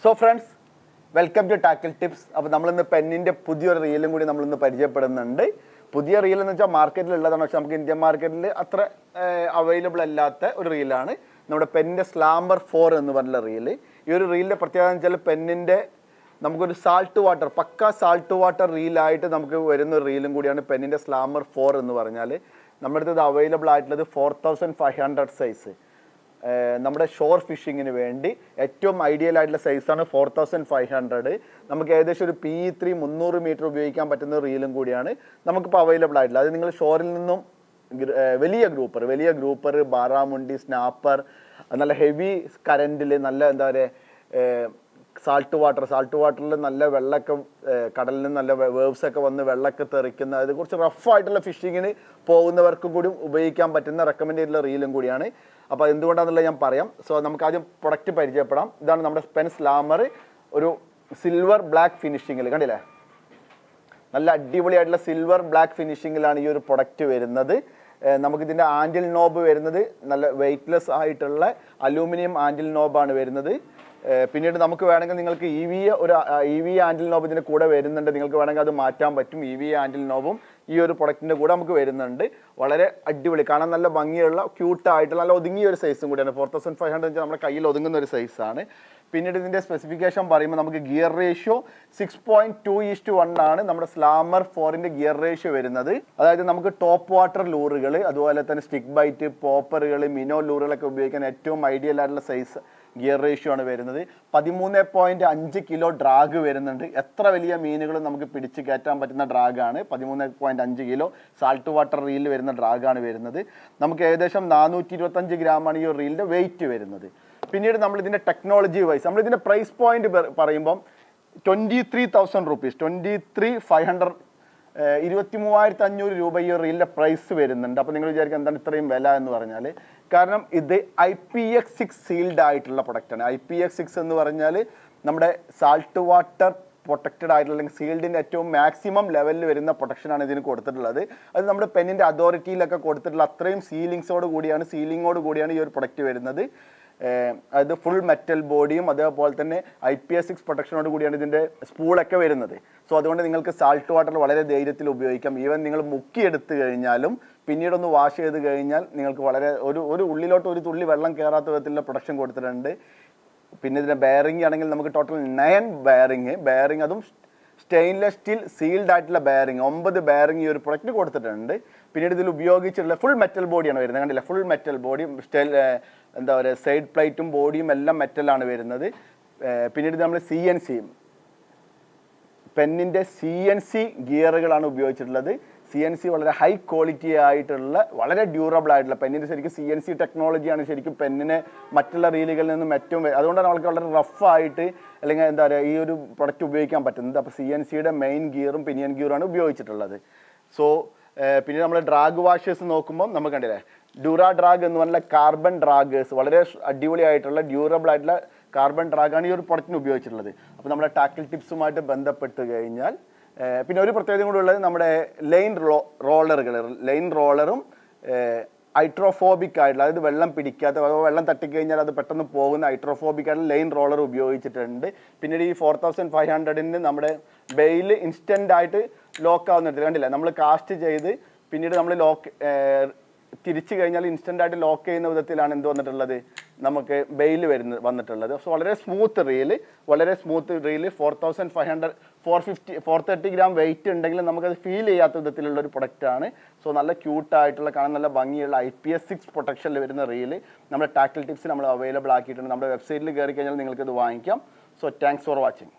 So friends, welcome to tackle tips. അപ്പോൾ നമ്മളിന്ന് പെന്നിൻ്റെ പുതിയൊരു റീലും കൂടി നമ്മളിന്ന് പരിചയപ്പെടുന്നുണ്ട്. പുതിയ റീൽ എന്ന് വെച്ചാൽ മാർക്കറ്റിൽ ഉള്ളതാണ്, പക്ഷെ നമുക്ക് ഇന്ത്യൻ മാർക്കറ്റിൽ അത്ര അവൈലബിൾ അല്ലാത്ത ഒരു റീലാണ് നമ്മുടെ പെന്നിൻ്റെ സ്ലാംബർ 4 എന്ന് പറഞ്ഞ റീല്. ഈ ഒരു റീലിൻ്റെ പ്രത്യേകത എന്ന് വെച്ചാൽ പെന്നിൻ്റെ നമുക്കൊരു സാൾട്ട് വാട്ടർ, പക്ക സാൾട്ട് വാട്ടർ റീലായിട്ട് നമുക്ക് വരുന്ന റീലും കൂടിയാണ് പെന്നിൻ്റെ സ്ലാംബർ 4 എന്ന് പറഞ്ഞാൽ. നമ്മുടെ അടുത്ത് ഇത് അവൈലബിൾ ആയിട്ടുള്ളത് 4500 സൈസ്. നമ്മുടെ ഷോർ ഫിഷിങ്ങിന് വേണ്ടി ഏറ്റവും ഐഡിയൽ ആയിട്ടുള്ള സൈസാണ് 4500. നമുക്ക് ഏകദേശം ഒരു PE3 300 മീറ്റർ ഉപയോഗിക്കാൻ പറ്റുന്ന റീലും കൂടിയാണ് നമുക്കിപ്പോൾ അവൈലബിൾ ആയിട്ടുള്ളത്. അത് നിങ്ങൾ ഷോറിൽ നിന്നും വലിയ ഗ്രൂപ്പർ, ബാറാമുണ്ടി, സ്നാപ്പർ, നല്ല ഹെവി കറൻറ്റിൽ നല്ല എന്താ പറയുക സാൾട്ട് വാട്ടറിൽ നല്ല വെള്ളമൊക്കെ കടലിൽ നിന്ന് നല്ല വേവ്സ് ഒക്കെ വന്ന് വെള്ളമൊക്കെ തെറിക്കുന്ന, അത് കുറച്ച് റഫായിട്ടുള്ള ഫിഷിങ്ങിന് പോകുന്നവർക്കും കൂടി ഉപയോഗിക്കാൻ പറ്റുന്ന റെക്കമെൻഡ് ചെയ്തിട്ടുള്ള റീലും കൂടിയാണ്. അപ്പോൾ എന്തുകൊണ്ടാണെന്നുള്ളത് ഞാൻ പറയാം. സോ നമുക്ക് ആദ്യം പ്രൊഡക്റ്റ് പരിചയപ്പെടാം. ഇതാണ് നമ്മുടെ പെൻ സ്ലാമർ, ഒരു സിൽവർ ബ്ലാക്ക് ഫിനിഷിങ്ങിൽ, കണ്ടില്ലേ? നല്ല അടിപൊളിയായിട്ടുള്ള സിൽവർ ബ്ലാക്ക് ഫിനിഷിങ്ങിലാണ് ഈ ഒരു പ്രൊഡക്റ്റ് വരുന്നത്. നമുക്കിതിൻ്റെ ആൻഡിൽ നോബ് വരുന്നത് നല്ല വെയ്റ്റ്ലെസ് ആയിട്ടുള്ള അലൂമിനിയം ആൻഡിൽ നോബാണ് വരുന്നത്. പിന്നീട് നമുക്ക് വേണമെങ്കിൽ നിങ്ങൾക്ക് EVA ആൻഡിൽ നോബ് ഇതിൻ്റെ കൂടെ വരുന്നുണ്ട്. നിങ്ങൾക്ക് വേണമെങ്കിൽ അത് മാറ്റാൻ പറ്റും. EVA ആൻഡിൽ നോബും ഈ ഒരു പ്രൊഡക്റ്റിൻ്റെ കൂടെ നമുക്ക് വരുന്നുണ്ട്. വളരെ അടിപൊളി, കാണാൻ നല്ല ഭംഗിയുള്ള ക്യൂട്ടായിട്ടുള്ള നല്ല ഒതുങ്ങിയ ഒരു സൈസും കൂടിയാണ്. 4500 നമ്മുടെ കയ്യിൽ ഒതുങ്ങുന്ന ഒരു സൈസാണ്. പിന്നീട് ഇതിൻ്റെ സ്പെസിഫിക്കേഷൻ പറയുമ്പോൾ നമുക്ക് ഗിയർ റേഷ്യോ 6.2:1 ആണ് നമ്മുടെ സ്ലാമർ 4ൻ്റെ ഗിയർ റേഷ്യോ വരുന്നത്. അതായത് നമുക്ക് ടോപ്പ് വാട്ടർ ലൂറുകൾ, അതുപോലെ തന്നെ സ്റ്റിക്ക് ബൈറ്റ്, പോപ്പറുകൾ, മിനോ ലൂറുകളൊക്കെ ഉപയോഗിക്കാൻ ഏറ്റവും ഐഡിയൽ ആയിട്ടുള്ള സൈസ് ഗിയർ റേഷ്യോ ആണ് വരുന്നത്. 13.5 കിലോ ഡ്രാഗ് വരുന്നുണ്ട്. എത്ര വലിയ മീനുകളും നമുക്ക് പിടിച്ച് കയറ്റാൻ പറ്റുന്ന ഡ്രാഗാണ്. 13.5 കിലോ സാൾട്ട് വാട്ടർ റീലിൽ വരുന്ന ഡ്രാഗാണ് വരുന്നത്. നമുക്ക് ഏകദേശം 425 ഗ്രാമാണ് ഈ ഒരു റീലിൻ്റെ വെയിറ്റ് വരുന്നത്. പിന്നീട് നമ്മളിതിൻ്റെ ടെക്നോളജി വൈസ് നമ്മളിതിൻ്റെ പ്രൈസ് പോയിന്റ് പറയുമ്പം 23,000 റുപ്പീസ്, 23,500, 23,500 രൂപ ഈ ഒരു റീലിൻ്റെ പ്രൈസ് വരുന്നുണ്ട്. അപ്പോൾ നിങ്ങൾ വിചാരിക്കുക എന്താണ് ഇത്രയും വില എന്ന് പറഞ്ഞാൽ, കാരണം ഇത് IPX6 സീൽഡ് ആയിട്ടുള്ള പ്രൊഡക്റ്റാണ്. IPX6 എന്ന് പറഞ്ഞാൽ നമ്മുടെ സാൾട്ട് വാട്ടർ പ്രൊട്ടക്റ്റഡ് ആയിട്ടുള്ള, അല്ലെങ്കിൽ സീൽഡിൻ്റെ ഏറ്റവും മാക്സിമം ലെവലിൽ വരുന്ന പ്രൊട്ടക്ഷനാണ് ഇതിന് കൊടുത്തിട്ടുള്ളത്. അത് നമ്മുടെ പെന്നിൻ്റെ അതോറിറ്റിയിലൊക്കെ കൊടുത്തിട്ടുള്ള അത്രയും സീലിങ്ങോട് കൂടിയാണ് ഈ ഒരു പ്രൊഡക്റ്റ് വരുന്നത്. അത് ഫുൾ മെറ്റൽ ബോഡിയും അതേപോലെ തന്നെ IPX6 പ്രൊട്ടക്ഷനോട് കൂടിയാണ് ഇതിൻ്റെ സ്പൂളൊക്കെ വരുന്നത്. സോ അതുകൊണ്ട് നിങ്ങൾക്ക് സാൾട്ട് വാട്ടർ വളരെ ധൈര്യത്തിൽ ഉപയോഗിക്കാം. ഈവൻ നിങ്ങൾ മുക്കിയെടുത്ത് കഴിഞ്ഞാലും പിന്നീടൊന്ന് വാഷ് ചെയ്ത് കഴിഞ്ഞാൽ നിങ്ങൾക്ക് വളരെ ഒരു ഉള്ളിലോട്ട് ഒരു തുള്ളി വെള്ളം കയറാത്ത വിധത്തിലുള്ള പ്രൊട്ടക്ഷൻ കൊടുത്തിട്ടുണ്ട്. പിന്നെ ഇതിൻ്റെ ബെയറിംഗ് ആണെങ്കിൽ നമുക്ക് ടോട്ടൽ 9 ബെയറിംഗ്, അതും സ്റ്റെയിൻലെസ് സ്റ്റീൽ സീൽഡ് ആയിട്ടുള്ള ബെയറിംഗ്, 9 ബെയറിംഗ് ഈ ഒരു പ്രൊഡക്റ്റ് കൊടുത്തിട്ടുണ്ട്. പിന്നീട് ഇതിൽ ഉപയോഗിച്ചിട്ടുള്ള ഫുൾ മെറ്റൽ ബോഡിയാണ് വരുന്നത്. കണ്ടില്ല, ഫുൾ മെറ്റൽ ബോഡി, എന്താ പറയുക, സൈഡ് പ്ലേറ്റും ബോഡിയും എല്ലാം മെറ്റലാണ് വരുന്നത്. പിന്നീട് നമ്മൾ CNC പെന്നിൻ്റെ CNC ഗിയറുകളാണ് ഉപയോഗിച്ചിട്ടുള്ളത്. CNC വളരെ ഹൈ ക്വാളിറ്റി ആയിട്ടുള്ള, വളരെ ഡ്യൂറബിൾ ആയിട്ടുള്ള പെന്നിൻ്റെ ശരിക്കും CNC ടെക്നോളജിയാണ് ശരിക്കും പെന്നിനെ മറ്റുള്ള റീലുകളിൽ നിന്നും ഏറ്റവും, അതുകൊണ്ടാണ് അവൾക്ക് വളരെ റഫായിട്ട് അല്ലെങ്കിൽ എന്താ പറയുക ഈ ഒരു പ്രൊഡക്റ്റ് ഉപയോഗിക്കാൻ പറ്റുന്നത്. അപ്പോൾ CNCയുടെ മെയിൻ ഗിയറും പിനിയൻ ഗിയറുമാണ് ഉപയോഗിച്ചിട്ടുള്ളത്. സോ പിന്നെ നമ്മൾ ഡ്രാഗ് വാഷേഴ്സ് നോക്കുമ്പോൾ നമുക്ക് കണ്ടില്ലേ, ഡ്യൂറാ ഡ്രാഗ് എന്ന് പറഞ്ഞാൽ കാർബൺ ഡ്രാഗേഴ്സ്, വളരെ അടിപൊളിയായിട്ടുള്ള ഡ്യൂറബിൾ ആയിട്ടുള്ള കാർബൺ ഡ്രാഗാണ് ഈ ഒരു പ്രൊഡക്റ്റിന് ഉപയോഗിച്ചിട്ടുള്ളത്. അപ്പോൾ നമ്മുടെ ടാക്കിൾ ടിപ്സുമായിട്ട് ബന്ധപ്പെട്ട് കഴിഞ്ഞാൽ പിന്നെ ഒരു പ്രത്യേകത കൂടി ഉള്ളത് നമ്മുടെ ലൈൻ റോളറും ഹൈഡ്രോഫോബിക് ആയിട്ടുള്ള, അതായത് വെള്ളം പിടിക്കാത്ത, വെള്ളം തട്ടിക്കഴിഞ്ഞാൽ അത് പെട്ടെന്ന് പോകുന്ന ഹൈഡ്രോഫോബിക് ആയിട്ടുള്ള ലൈൻ റോളർ ഉപയോഗിച്ചിട്ടുണ്ട്. പിന്നീട് ഈ 4500-ന് നമ്മുടെ ബെയിൽ ഇൻസ്റ്റൻ്റ് ആയിട്ട് ലോക്ക് ആവുന്നിട്ട് കണ്ടില്ല, നമ്മൾ കാസ്റ്റ് ചെയ്ത് പിന്നീട് നമ്മൾ തിരിച്ചു കഴിഞ്ഞാൽ ഇൻസ്റ്റൻ്റ് ആയിട്ട് ലോക്ക് ചെയ്യുന്ന വിധത്തിലാണ് എന്ത് വന്നിട്ടുള്ളത്, നമുക്ക് ബെയിൽ വന്നിട്ടുള്ളത്. സോ വളരെ സ്മൂത്ത് റീല് 4500, 430 ഗ്രാം വെയിറ്റ് ഉണ്ടെങ്കിലും നമുക്കത് ഫീൽ ചെയ്യാത്ത വിധത്തിലുള്ള ഒരു പ്രൊഡക്റ്റാണ്. സോ നല്ല ക്യൂട്ടായിട്ടുള്ള, കാണാൻ നല്ല ഭംഗിയുള്ള IPX6 പ്രൊട്ടക്ഷനിൽ വരുന്ന റീല് നമ്മുടെ ടാക്കിൾ ടിപ്സ് നമ്മൾ അവൈലബിൾ ആക്കിയിട്ടുണ്ട്. നമ്മുടെ വെബ്സൈറ്റിൽ കയറി കഴിഞ്ഞാൽ നിങ്ങൾക്കത് വാങ്ങിക്കാം. So thanks for watching.